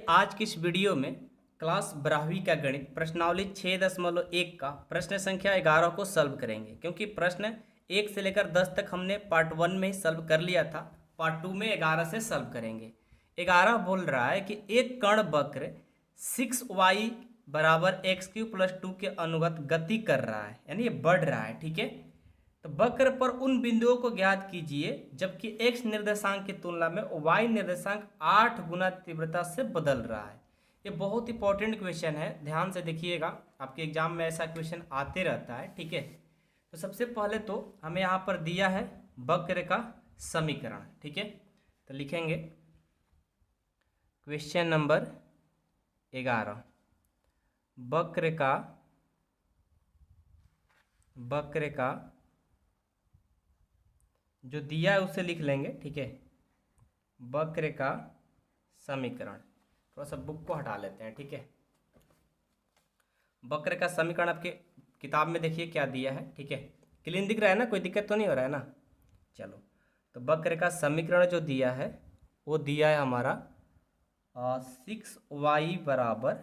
आज की इस वीडियो में क्लास 12वीं का गणित प्रश्नावली 6.1 का प्रश्न संख्या 11 को सॉल्व करेंगे। क्योंकि प्रश्न 1 से लेकर 10 तक हमने पार्ट 1 में ही सॉल्व कर लिया था, पार्ट 2 में 11 से सॉल्व करेंगे। 11 बोल रहा है कि एक कण वक्र 6y बराबर x³ + 2 के अनुगत गति कर रहा है, यानी ये बढ़ रहा है। ठीक है, तो वक्र पर उन बिंदुओं को ज्ञात कीजिए जबकि x निर्देशांक की तुलना में y निर्देशांक 8 गुना तीव्रता से बदल रहा है। ये बहुत इंपॉर्टेंट क्वेश्चन है, ध्यान से देखिएगा, आपके एग्जाम में ऐसा क्वेश्चन आते रहता है। ठीक है, तो सबसे पहले तो हमें यहाँ पर दिया है वक्र का समीकरण। ठीक है, तो लिखेंगे क्वेश्चन नंबर 11, वक्र का जो दिया है उसे लिख लेंगे। ठीक है, वक्र का समीकरण, थोड़ा सा बुक को हटा लेते हैं। ठीक है, वक्र का समीकरण आपके किताब में देखिए क्या दिया है। ठीक है, क्लीन दिख रहा है ना, कोई दिक्कत तो नहीं हो रहा है ना। चलो, तो वक्र का समीकरण जो दिया है वो दिया है हमारा 6y बराबर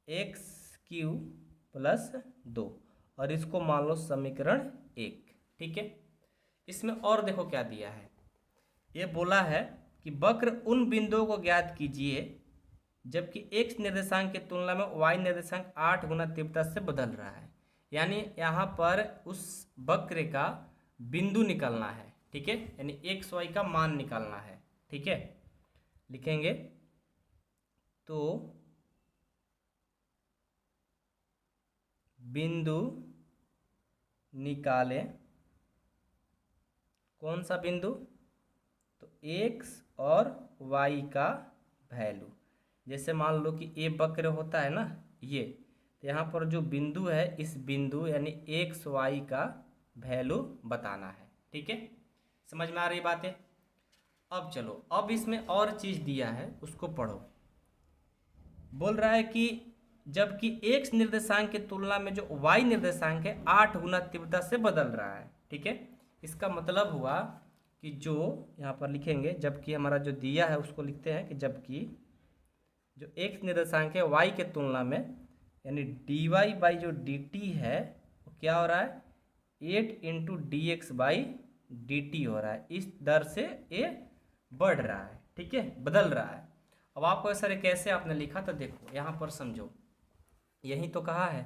x³ + 2, और इसको मान लो समीकरण 1। ठीक है, इसमें और देखो क्या दिया है, ये बोला है कि वक्र उन बिंदुओं को ज्ञात कीजिए जबकि x निर्देशांक की तुलना में y निर्देशांक 8 गुना तीव्रता से बदल रहा है। यानी यहाँ पर उस वक्र का बिंदु निकालना है। ठीक है, यानी x y का मान निकालना है। ठीक है, लिखेंगे तो बिंदु निकालें। कौन सा बिंदु? तो x और y का वैल्यू। जैसे मान लो कि ये वक्र होता है ना, ये तो यहाँ पर जो बिंदु है, इस बिंदु यानी x y का वैल्यू बताना है। ठीक है, समझ में आ रही बात है। अब चलो, अब इसमें और चीज़ दिया है उसको पढ़ो। बोल रहा है कि जबकि x निर्देशांक की तुलना में जो y निर्देशांक है 8 गुना तीव्रता से बदल रहा है। ठीक है, इसका मतलब हुआ कि जो यहाँ पर लिखेंगे, जबकि हमारा जो दिया है उसको लिखते हैं कि जबकि जो x निर्देशांक है y के तुलना में, यानी dy जो dt है वो क्या हो रहा है, 8 × dx/dt हो रहा है। इस दर से ये बढ़ रहा है। ठीक है, बदल रहा है। अब आपको सर कैसे आपने लिखा, तो देखो यहाँ पर समझो, यही तो कहा है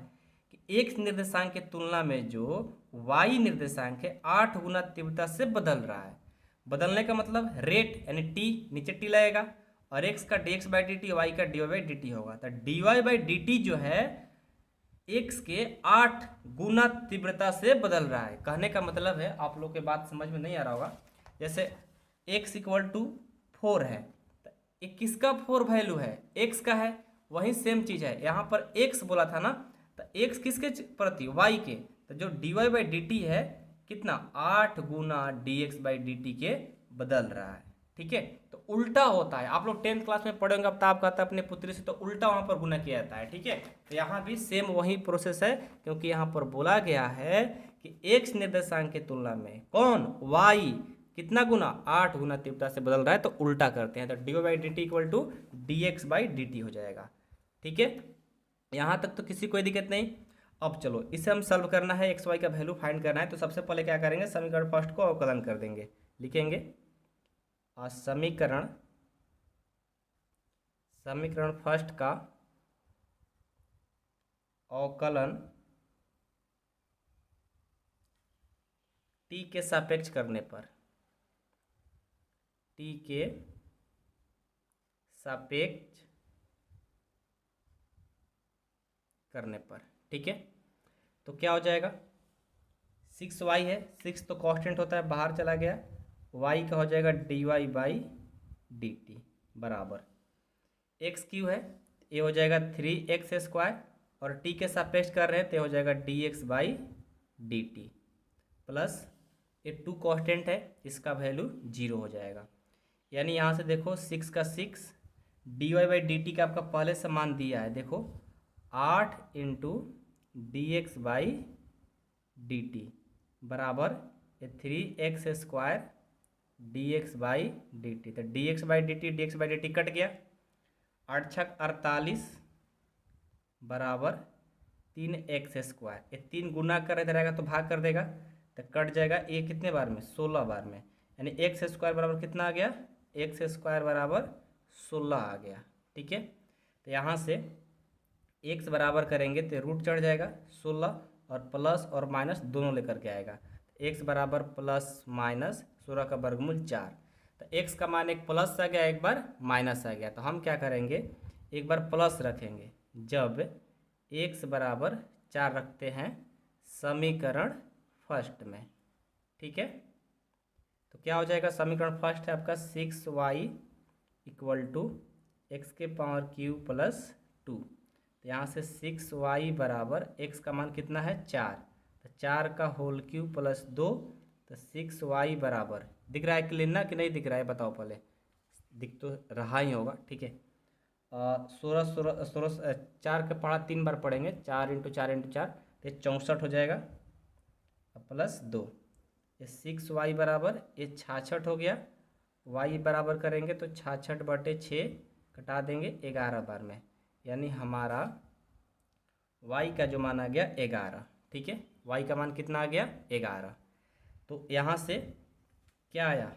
कि x निर्देशांक की तुलना में जो y निर्देशांक है 8 गुना तीव्रता से बदल रहा है। बदलने का मतलब रेट यानी t, नीचे t लगेगा, और x का dx/dt, y का dy/dt होगा। तो dy/dt जो है x के 8 गुना तीव्रता से बदल रहा है। कहने का मतलब है, आप लोग के बात समझ में नहीं आ रहा होगा, जैसे x = 4 है, तो ये किसका 4 वैल्यू है? x का है। वही सेम चीज़ है, यहाँ पर x बोला था ना, तो x किसके प्रति? y के। तो जो dy/dt है कितना? 8 गुना dx/dt के बदल रहा है। ठीक है, तो उल्टा होता है। आप लोग 10th क्लास में पढ़ेंगे, अब तो आप कहते हैं अपने पुत्री से, तो उल्टा वहाँ पर गुना किया जाता है। ठीक है, तो यहाँ भी सेम वही प्रोसेस है, क्योंकि यहाँ पर बोला गया है कि x निर्देशांक की तुलना में कौन? y कितना गुना? 8 गुना तीव्रता से बदल रहा है, तो उल्टा करते हैं, तो dy/dt = dx/dt हो जाएगा। ठीक है, यहाँ तक तो किसी कोई दिक्कत नहीं। अब चलो, इसे हम सॉल्व करना है, एक्स वाई का वैल्यू फाइंड करना है। तो सबसे पहले क्या करेंगे, समीकरण फर्स्ट को अवकलन कर देंगे। लिखेंगे समीकरण फर्स्ट का अवकलन t के सापेक्ष करने पर, t के सापेक्ष करने पर। ठीक है, तो क्या हो जाएगा? 6y है, 6 तो कांस्टेंट होता है, बाहर चला गया, y का हो जाएगा dy/dt बराबर x³ है, ये हो जाएगा 3x² और t के सापेक्ष कर रहे हैं तो हो जाएगा dx/dt प्लस ये 2 कांस्टेंट है, इसका वैल्यू 0 हो जाएगा। यानी यहाँ से देखो 6 का 6, dy/dt का आपका पहले से मान दिया है, देखो 8 × dx/dt बराबर 3x² dx/dt। तो dx/dt कट गया, 8 छक 48 बराबर 3x²। ये 3 गुना कर इधर आएगा तो भाग कर देगा, तो कट जाएगा। ये कितने बार में? 16 बार में। यानी x² बराबर कितना आ गया? x² बराबर 16 आ गया। ठीक है, तो यहाँ से x बराबर करेंगे तो रूट चढ़ जाएगा 16, और प्लस और माइनस दोनों लेकर के आएगा। x बराबर प्लस माइनस 16 का वर्गमूल 4। तो x का मान एक प्लस आ गया, एक बार माइनस आ गया। तो हम क्या करेंगे, एक बार प्लस रखेंगे जब x बराबर 4 रखते हैं समीकरण फर्स्ट में। ठीक है, तो क्या हो जाएगा? समीकरण फर्स्ट है आपका 6y = x³ + 2। तो यहाँ से 6y बराबर x का मान कितना है? 4। तो 4 का होल क्यूब प्लस 2, तो 6y बराबर दिख रहा है क्लियर ना कि नहीं दिख रहा है? बताओ पहले, दिख तो रहा ही होगा। ठीक है, 16 4 का पढ़ा 3 बार पढ़ेंगे, 4 × 4 × 4 तो 64 हो जाएगा, प्लस 2। ये 6y बराबर ये 66 हो गया। y बराबर करेंगे तो 66/6 कटा देंगे 11 बार में, यानी हमारा y का जो मान आ गया 11। ठीक है, y का मान कितना आ गया? 11। तो यहाँ से क्या आया?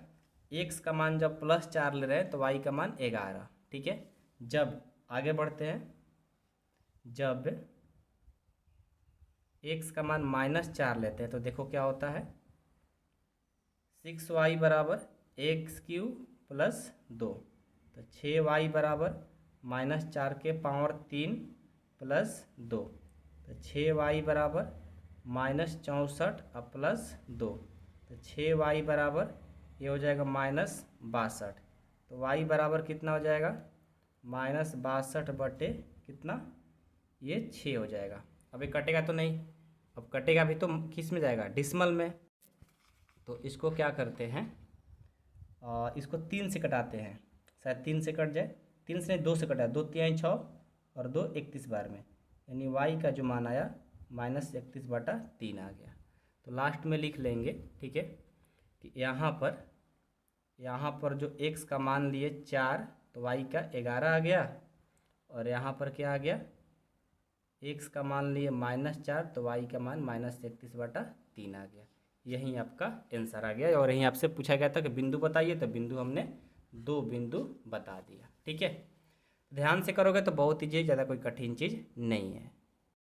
x का मान जब +4 ले रहे हैं तो y का मान 11। ठीक है, जब आगे बढ़ते हैं, जब x का मान -4 लेते हैं तो देखो क्या होता है। 6y बराबर x³ + 2, तो 6y बराबर -4 के पावर 3 + 2, तो 6y बराबर -64 + 2, तो 6y बराबर ये हो जाएगा -62। तो y बराबर कितना हो जाएगा? -62 कितना? ये 6 हो जाएगा। अब ये कटेगा तो नहीं? अब कटेगा भी तो किस में जाएगा? डिसमल में। तो इसको क्या करते हैं, इसको 3 से कटाते हैं, शायद 3 से कट जाए। 3 से नहीं, 2 से कटा, 2 × 3 = 6 और 2 31 बार में, यानी y का जो मान आया -31/3 आ गया। तो लास्ट में लिख लेंगे, ठीक है, कि यहाँ पर जो x का मान लिए 4 तो y का 11 आ गया, और यहाँ पर क्या आ गया? x का मान लिए -4 तो y का मान -31/3 आ गया। यही आपका आंसर आ गया। और यहीं आपसे पूछा गया था कि बिंदु बताइए, तो बिंदु हमने 2 बिंदु बता दिया। ठीक है, ध्यान से करोगे तो बहुत ही ज़्यादा कोई कठिन चीज़ नहीं है।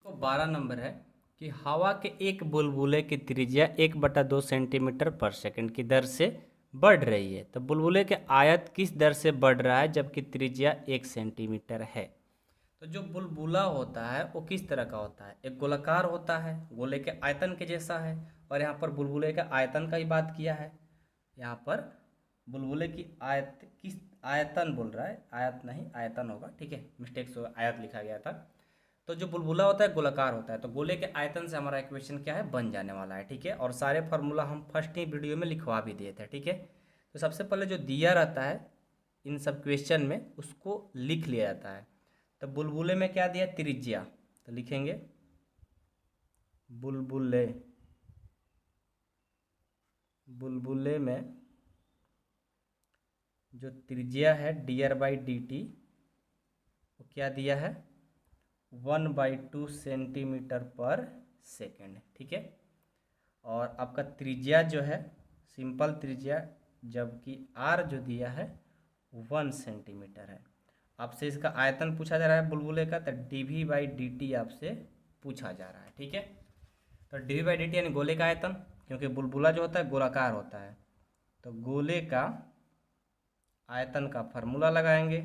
तो 12 नंबर है कि हवा के एक बुलबुले की त्रिज्या 1/2 सेंटीमीटर/सेकंड की दर से बढ़ रही है। तो बुलबुले के आयत किस दर से बढ़ रहा है जबकि त्रिज्या 1 सेंटीमीटर है? तो जो बुलबुला होता है वो किस तरह का होता है? एक गोलाकार होता है, गोले के आयतन के जैसा है। और यहाँ पर बुलबुले के आयतन का ही बात किया है। यहाँ पर बुलबुले की किस आयतन बोल रहा है, आयत नहीं आयतन होगा। ठीक है, मिस्टेक से आयत लिखा गया था। तो जो बुलबुला होता है गोलाकार होता है, तो गोले के आयतन से हमारा इक्वेशन क्या है? बन जाने वाला है। ठीक है, और सारे फार्मूला हम फर्स्ट ही वीडियो में लिखवा भी दिए थे। ठीक है, तो सबसे पहले जो दिया रहता है इन सब क्वेश्चन में उसको लिख लिया जाता है। तो बुलबुले में क्या दिया? त्रिज्या, तो लिखेंगे बुलबुले में जो त्रिज्या है dr/dt वो क्या दिया है? 1/2 सेंटीमीटर/सेकंड। ठीक है, और आपका त्रिज्या जो है सिंपल त्रिज्या, जबकि r जो दिया है 1 सेंटीमीटर है। आपसे इसका आयतन पूछा जा रहा है बुलबुले का, तो dv/dt आपसे पूछा जा रहा है। ठीक है, तो dv/dt यानी गोले का आयतन, क्योंकि बुलबुला जो होता है गोलाकार होता है। तो गोले का आयतन का फार्मूला लगाएंगे।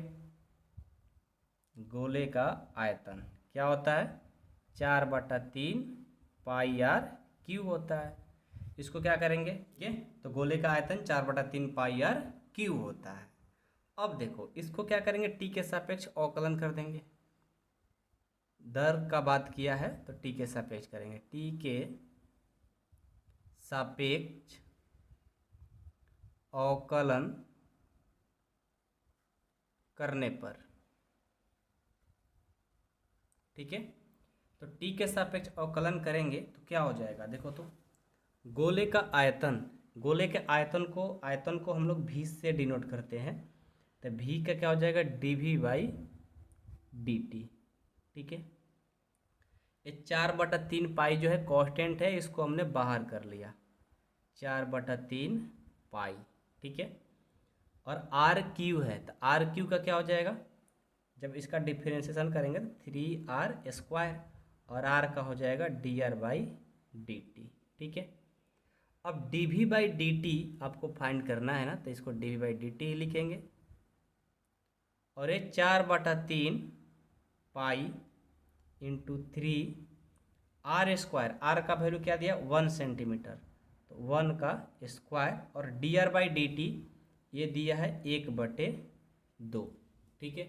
गोले का आयतन क्या होता है? 4/3 πr³ होता है। इसको क्या करेंगे? ये तो गोले का आयतन 4/3 πr³ होता है। अब देखो इसको क्या करेंगे? टी के सापेक्ष अवकलन कर देंगे। दर का बात किया है तो टी के सापेक्ष करेंगे। टी के सापेक्ष अवकलन करने पर, ठीक है, तो टी के सापेक्ष अवकलन करेंगे तो क्या हो जाएगा? देखो तो गोले का आयतन, गोले के आयतन को हम लोग भी से डिनोट करते हैं। तो भी का क्या हो जाएगा? dv/dt। D T. ठीक है, ये 4/3 पाई जो है कांस्टेंट है, इसको हमने बाहर कर लिया, 4/3 पाई। ठीक है, और आर क्यू है, तो आर क्यू का क्या हो जाएगा, जब इसका डिफरेंशिएशन करेंगे तो 3r², और आर का हो जाएगा dr/dt। ठीक है, अब dv/dt आपको फाइंड करना है ना, तो इसको dv/dt ही लिखेंगे, और ये 4/3 पाई इंटू 3r², आर का वैल्यू क्या दिया 1 सेंटीमीटर, तो 1 का स्क्वायर, और dr/dt ये दिया है 1/2। ठीक है,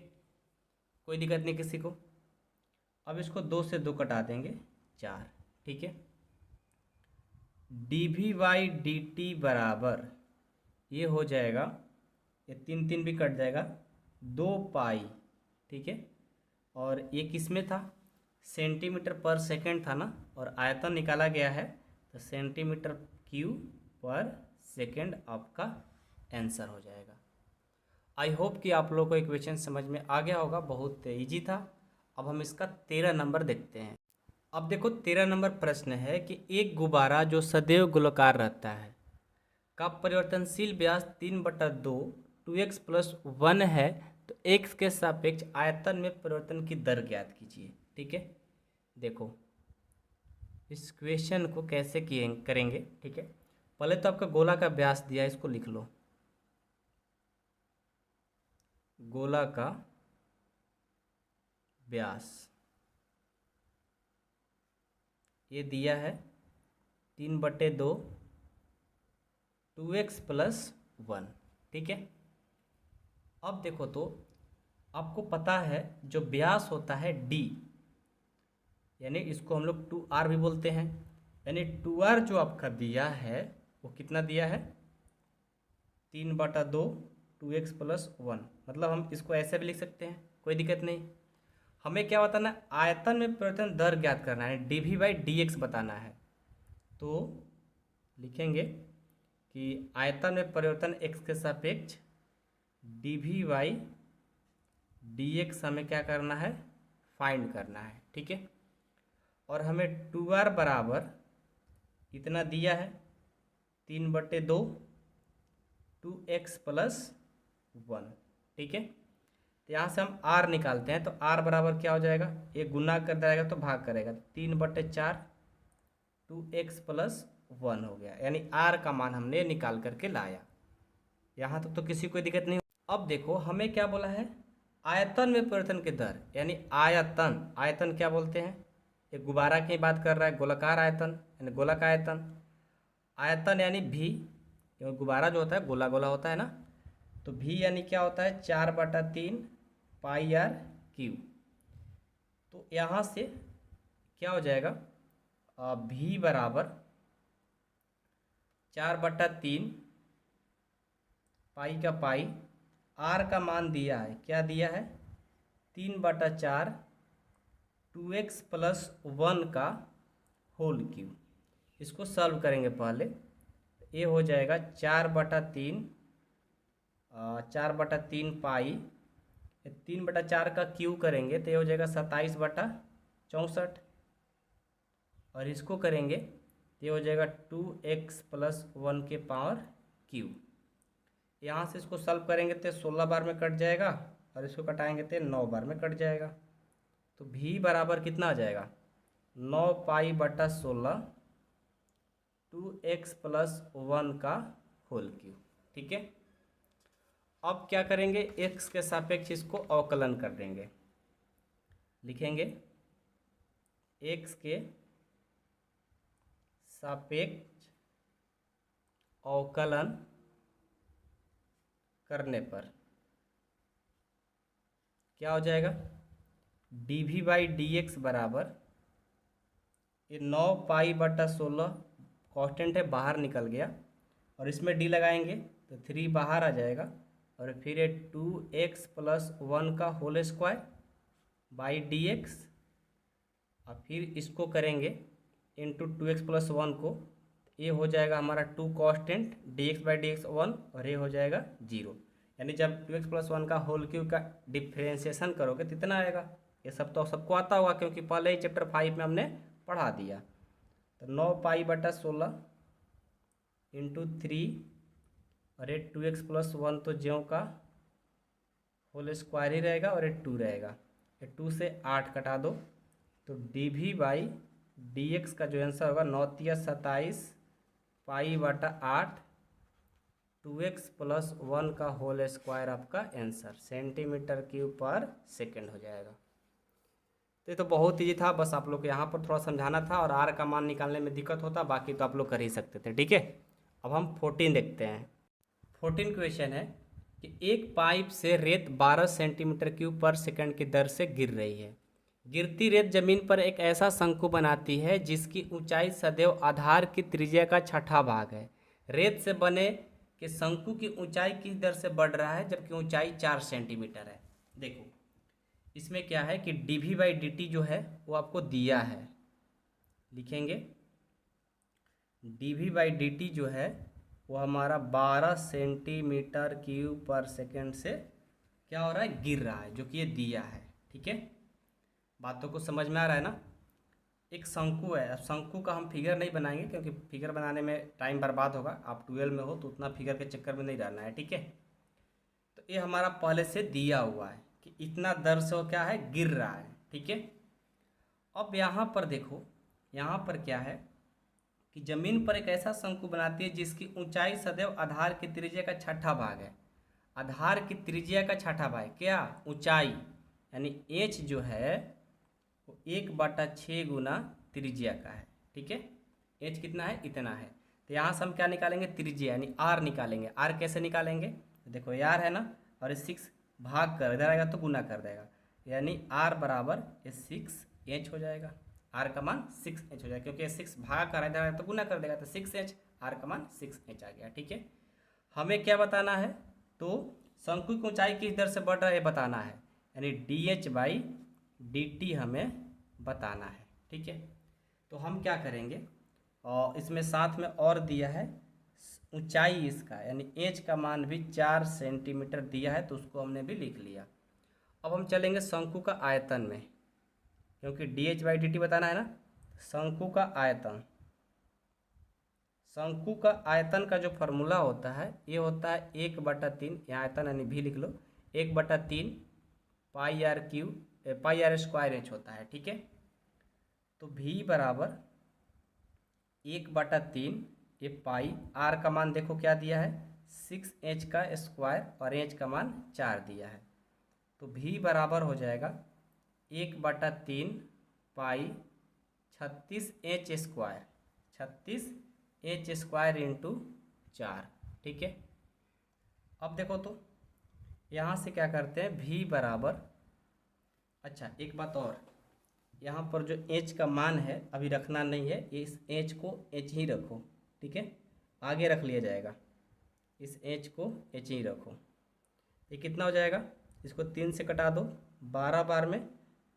कोई दिक्कत नहीं किसी को। अब इसको 2 से 2 कटा देंगे, 4। ठीक है, dv/dt बराबर ये हो जाएगा, ये 3 3 भी कट जाएगा, 2 पाई। ठीक है, और ये किस में था, सेंटीमीटर पर सेकंड था ना, और आयतन निकाला गया है, तो सेंटीमीटर क्यूब पर सेकंड आपका आंसर हो जाएगा। आई होप कि आप लोगों को इक्वेशन समझ में आ गया होगा, बहुत इजी था। अब हम इसका 13 नंबर देखते हैं। अब देखो 13 नंबर प्रश्न है कि एक गुब्बारा जो सदैव गोलाकार रहता है का परिवर्तनशील व्यास 3/2 2x + 1 है, तो x के सापेक्ष आयतन में परिवर्तन की दर ज्ञात कीजिए। ठीक है, देखो इस क्वेश्चन को कैसे किए करेंगे। ठीक है, पहले तो आपका गोला का व्यास दिया है, इसको लिख लो, गोला का व्यास ये दिया है 3/2 2x + 1। ठीक है, अब देखो तो आपको पता है जो व्यास होता है d, यानी इसको हम लोग 2r भी बोलते हैं, यानी 2r जो आपका दिया है वो कितना दिया है 3/2 2x + 1, मतलब हम इसको ऐसे भी लिख सकते हैं, कोई दिक्कत नहीं। हमें क्या बताना है, आयतन में परिवर्तन दर ज्ञात करना है, dv/dx बताना है। तो लिखेंगे कि आयतन में परिवर्तन x के सापेक्ष dv/dx हमें क्या करना है, फाइंड करना है। ठीक है, और हमें 2r बराबर इतना दिया है 3/2 2x + 1। ठीक है, तो यहाँ से हम r निकालते हैं, तो r बराबर क्या हो जाएगा, ये गुना कर जाएगा तो भाग करेगा, 3/4 2x + 1 हो गया, यानी r का मान हमने निकाल करके लाया। यहाँ तक तो किसी को दिक्कत नहीं। अब देखो हमें क्या बोला है, आयतन में परिवर्तन की दर, यानी आयतन, आयतन क्या बोलते हैं, ये गुब्बारा की बात कर रहा है, गोलाकार आयतन यानी गोलक आयतन, आयतन यानी भी, क्योंकि गुब्बारा जो होता है गोला गोला होता है ना, तो भी यानी क्या होता है 4/3 πr²। तो यहाँ से क्या हो जाएगा, भी बराबर 4/3 पाई का पाई, आर का मान दिया है, क्या दिया है 3/4 2x + 1 का होल क्यूब। इसको सॉल्व करेंगे पहले, ये हो जाएगा 4/3 पाई, 3/4 का क्यूब करेंगे तो ये हो जाएगा 27/64, और इसको करेंगे तो ये हो जाएगा 2x + 1 के पावर क्यूब। यहाँ से इसको सॉल्व करेंगे तो 16 बार में कट जाएगा, और इसको कटाएंगे तो 9 बार में कट जाएगा, तो भी बराबर कितना आ जाएगा 9π/16 2x + 1 का होल क्यूब। ठीक है, अब क्या करेंगे, x के सापेक्ष इसको अवकलन कर देंगे, लिखेंगे x के सापेक्ष अवकलन करने पर क्या हो जाएगा, dv/dx बराबर ये 9π/16 कांस्टेंट है, बाहर निकल गया, और इसमें d लगाएंगे तो 3 बाहर आ जाएगा, और फिर ये 2x + 1 का होल स्क्वायर बाई dx, और फिर इसको करेंगे इंटू 2x + 1 को, ये हो जाएगा हमारा 2 कांस्टेंट, dx/dx 1, और ये हो जाएगा 0, यानी जब 2x+1 का होल क्यूब का डिफ्रेंशिएशन करोगे तो इतना आएगा। ये सब तो सबको आता होगा क्योंकि पहले ही चैप्टर 5 में हमने पढ़ा दिया। तो 9π/16 इंटू 3 और ये 2x+1 तो ज्यों का होल स्क्वायर ही रहेगा और ये 2 रहेगा। ये 2 से 8 कटा दो तो dv/dx का जो आंसर होगा 9×3 = 27π/8 2x+1 का होल स्क्वायर आपका आंसर cm3/s हो जाएगा। तो ये तो बहुत ईजी था, बस आप लोग को यहाँ पर थोड़ा समझाना था और आर का मान निकालने में दिक्कत होता, बाकी तो आप लोग कर ही सकते थे। ठीक है, अब हम 14 देखते हैं। 14 क्वेश्चन है कि एक पाइप से रेत 12 cm3/s की दर से गिर रही है। गिरती रेत जमीन पर एक ऐसा शंकु बनाती है जिसकी ऊंचाई सदैव आधार की त्रिज्या का 1/6 भाग है। रेत से बने कि शंकु की ऊंचाई किस दर से बढ़ रहा है जबकि ऊंचाई 4 सेंटीमीटर है। देखो इसमें क्या है कि dv/dt जो है वो आपको दिया है, लिखेंगे dv/dt जो है वो हमारा 12 cm3/s से क्या हो रहा है, गिर रहा है, जो कि ये दिया है। ठीक है, बातों को समझ में आ रहा है ना। एक शंकु है, अब शंकु का हम फिगर नहीं बनाएंगे क्योंकि फिगर बनाने में टाइम बर्बाद होगा। आप 12 में हो तो उतना फिगर के चक्कर में नहीं रहना है। ठीक है, तो ये हमारा पहले से दिया हुआ है कि इतना दर से वो क्या है, गिर रहा है। ठीक है, अब यहाँ पर देखो, यहाँ पर क्या है कि जमीन पर एक ऐसा शंकु बनाती है जिसकी ऊंचाई सदैव आधार की त्रिज्या का 1/6 भाग है। आधार की त्रिज्या का 1/6 भाग क्या, ऊंचाई, यानी h जो है वो 1/6 गुना त्रिज्या का है। ठीक है, h कितना है, इतना है। तो यहाँ से हम क्या निकालेंगे, त्रिज्या यानी r निकालेंगे। r कैसे निकालेंगे, तो देखो r है ना, और ये 6 भाग कर इधर आएगा तो गुना कर देगा, यानी r बराबर ये 6h हो जाएगा। r का मान 6h हो जाएगा क्योंकि 6 भाग कर इधर आएगा तो गुना कर देगा, तो 6h, r का मान 6h आ गया। ठीक है, हमें क्या बताना है, तो शंकु की ऊंचाई किस दर से बढ़ रहा है ये बताना है, यानी dh/dt हमें बताना है। ठीक है, तो हम क्या करेंगे, और इसमें साथ में और दिया है ऊंचाई इसका, यानी h का मान भी 4 सेंटीमीटर दिया है तो उसको हमने भी लिख लिया। अब हम चलेंगे शंकु का आयतन में, क्योंकि dh/dt बताना है ना। शंकु का आयतन, शंकु का आयतन का जो फॉर्मूला होता है ये होता है 1/3, यहाँ आयतन यानी भी लिख लो, 1/3 πr² h होता है। ठीक है, तो v बराबर 1/3 ये पाई, r का मान देखो क्या दिया है 6h² और h का मान 4 दिया है, तो v बराबर हो जाएगा 1/3 पाई 36h² 36h² इंटू 4। ठीक है, अब देखो तो यहाँ से क्या करते हैं, v बराबर, अच्छा एक बात और, यहाँ पर जो h का मान है अभी रखना नहीं है, इस h को h ही रखो। ठीक है, आगे रख लिया जाएगा, इस h को h ही रखो। ये कितना हो जाएगा, इसको 3 से कटा दो 12 बार में,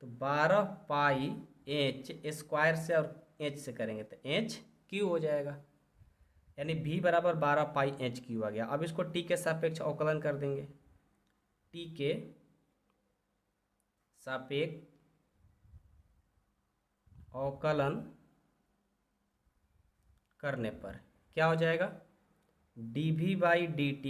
तो 12 पाई h² से और h से करेंगे तो h³ हो जाएगा, यानी v बराबर 12 पाई h³ आ गया। अब इसको t के सापेक्ष अवकलन कर देंगे, t के सापेक्ष अवकलन करने पर क्या हो जाएगा, dv/dt,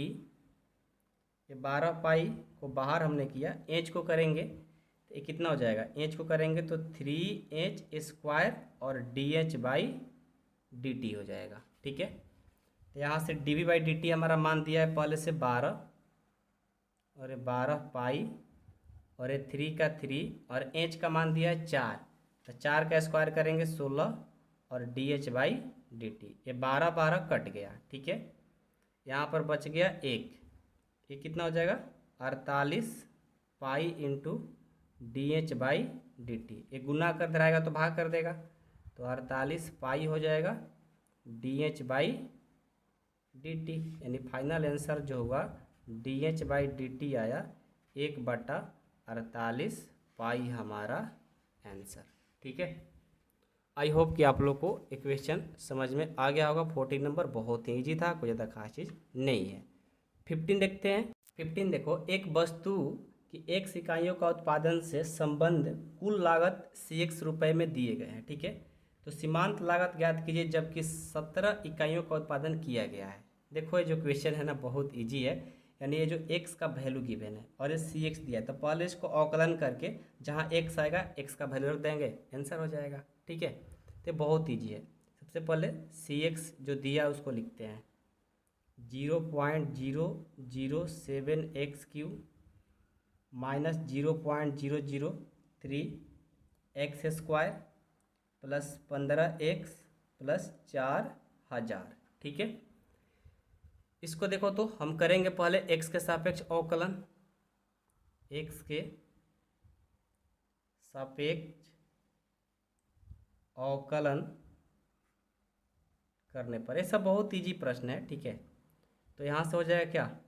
ये 12 पाई को बाहर हमने किया, h को करेंगे तो ये कितना हो जाएगा, h को करेंगे तो 3h² और dh/dt हो जाएगा। ठीक है, तो यहाँ से dv/dt हमारा मान दिया है पहले से 12, और ये 12 पाई और ये 3 का 3 और h का मान दिया है 4, तो 4 का स्क्वायर करेंगे 16 और dh/dt, ये 12 12 कट गया। ठीक है, यहाँ पर बच गया 1, ये कितना हो जाएगा 48 पाई इंटू dh/dt, ये गुना कर कराएगा तो भाग कर देगा, तो 48 पाई हो जाएगा dh/dt, यानी फाइनल आंसर जो होगा dh/dt आया 1/48 पाई हमारा आंसर। ठीक है, आई होप कि आप लोग को इक्वेशन समझ में आ गया होगा। 14 नंबर बहुत ही ईजी था, कोई ज़्यादा खास चीज़ नहीं है। 15 देखते हैं। 15 देखो, एक वस्तु की x इकाइयों का उत्पादन से संबंध कुल लागत CX रुपए में दिए गए हैं, ठीक है। तो सीमांत लागत ज्ञात कीजिए जबकि 17 इकाइयों का उत्पादन किया गया है। देखो ये जो क्वेश्चन है ना बहुत इजी है, यानी ये जो x का वैल्यू गिवन है और ये CX दिया है, तो पहले इसको अवकलन करके जहाँ x आएगा x का वैल्यू रख देंगे, आंसर हो जाएगा, ठीक है। तो बहुत ईजी है। सबसे पहले CX जो दिया है उसको लिखते हैं 0.0007x³ minus 0.003 x² plus 15x plus 4000, ठीक है। इसको देखो तो हम करेंगे पहले x के सापेक्ष अवकलन, x के सापेक्ष अवकलन करने पर, ये सब बहुत इजी प्रश्न है, ठीक है। तो यहाँ से हो जाएगा क्या,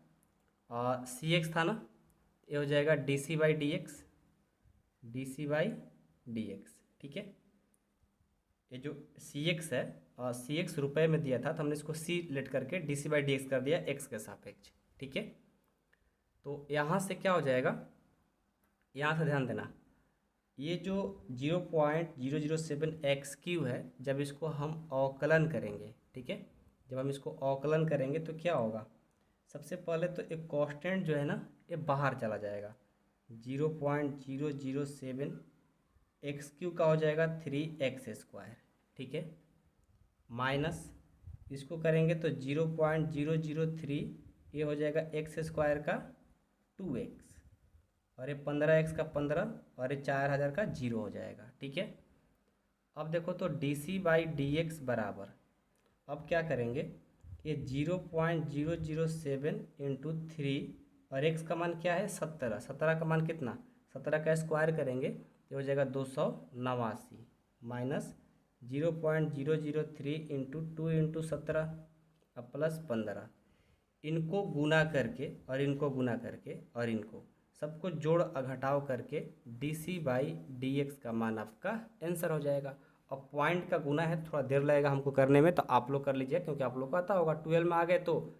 CX था ना, ये हो जाएगा dc/dx, ठीक है। ये जो CX है CX रुपए में दिया था तो हमने इसको C लेट करके dc/dx कर दिया x के सापेक्ष, ठीक है। तो यहाँ से क्या हो जाएगा, यहाँ से ध्यान देना, ये जो 0.007 x³ है, जब इसको हम अवकलन करेंगे, ठीक है, जब हम इसको अवकलन करेंगे तो क्या होगा, सबसे पहले तो एक कांस्टेंट जो है ना ये बाहर चला जाएगा, 0.007 x³ का हो जाएगा 3x², ठीक है, माइनस इसको करेंगे तो 0.003 ये हो जाएगा x² का 2x, और ये 15x का 15 और ये 4000 का 0 हो जाएगा, ठीक है। अब देखो तो dc/dx बराबर, अब क्या करेंगे, ये 0.007 इंटू 3 और x का मान क्या है 17, 17 का मान कितना, 17 का स्क्वायर करेंगे ये हो जाएगा 289 माइनस 0.003 इंटू 2 इंटू 17 अब प्लस 15, इनको गुना करके और इनको गुना करके और इनको सबको जोड़ घटाव करके dc/dx का मान आपका आंसर हो जाएगा। अब पॉइंट का गुना है, थोड़ा देर लगेगा हमको करने में, तो आप लोग कर लीजिए क्योंकि आप लोग को आता होगा, 12 में आ गए तो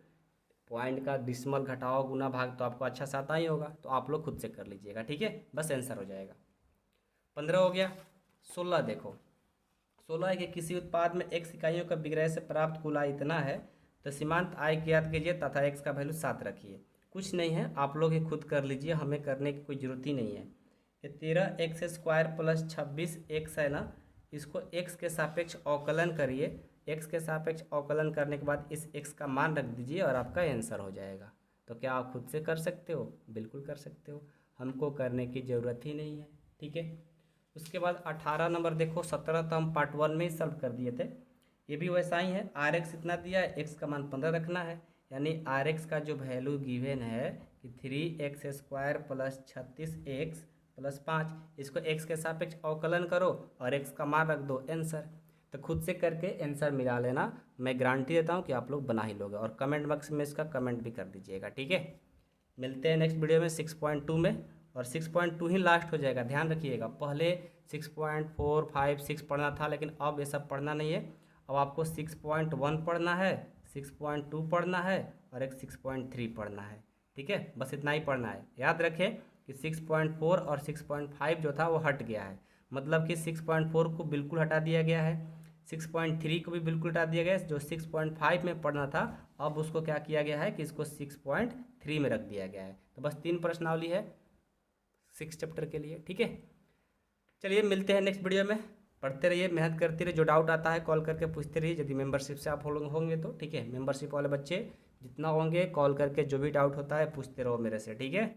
पॉइंट का डिसिमल घटाओ गुना भाग तो आपको अच्छा से आता ही होगा, तो आप लोग खुद से कर लीजिएगा, ठीक है, बस आंसर हो जाएगा। 15 हो गया। 16 देखो, 16 है कि किसी उत्पाद में x इकाइयों का विक्रय से प्राप्त कुल आय इतना है, तो सीमांत आय ज्ञात कीजिए तथा x का वैल्यू 7 रखिए। कुछ नहीं है, आप लोग ही खुद कर लीजिए, हमें करने की कोई ज़रूरत ही नहीं है। ये 13x² प्लस 26x है ना, इसको x के सापेक्ष अवकलन करिए, x के सापेक्ष अवकलन करने के बाद इस x का मान रख दीजिए और आपका आंसर हो जाएगा। तो क्या आप खुद से कर सकते हो, बिल्कुल कर सकते हो, हमको करने की ज़रूरत ही नहीं है, ठीक है। उसके बाद 18 नंबर देखो, 17 तो हम पार्ट 1 में ही सॉल्व कर दिए थे, ये भी वैसा ही है। RX इतना दिया है, x का मान 15 रखना है, यानी RX का जो वैल्यू गिवन है कि 3x² प्लस 36x प्लस 5, इसको x के सापेक्ष अवकलन करो और x का मान रख दो, आंसर। तो खुद से करके आंसर मिला लेना, मैं गारंटी देता हूँ कि आप लोग बना ही लोगे, और कमेंट बॉक्स में इसका कमेंट भी कर दीजिएगा, ठीक है। मिलते हैं नेक्स्ट वीडियो में 6.2 में, और 6.2 ही लास्ट हो जाएगा, ध्यान रखिएगा। पहले 6.4, 5, 6 पढ़ना था, लेकिन अब ये सब पढ़ना नहीं है, अब आपको 6.1 पढ़ना है, 6.2 पढ़ना है और एक 6.3 पढ़ना है, ठीक है, बस इतना ही पढ़ना है। याद रखें कि 6.4 और 6.5 जो था वो हट गया है, मतलब कि 6.4 को बिल्कुल हटा दिया गया है, 6.3 को भी बिल्कुल हटा दिया गया है। जो 6.5 में पढ़ना था अब उसको क्या किया गया है कि इसको 6.3 में रख दिया गया है। तो बस 3 प्रश्नावली है 6 चैप्टर के लिए, ठीक है। चलिए मिलते हैं नेक्स्ट वीडियो में, पढ़ते रहिए, मेहनत करते रहिए, जो डाउट आता है कॉल करके पूछते रहिए। यदि मेंबरशिप से आप होंगे तो ठीक है, मेंबरशिप वाले बच्चे जितना होंगे कॉल करके जो भी डाउट होता है पूछते रहो मेरे से, ठीक है।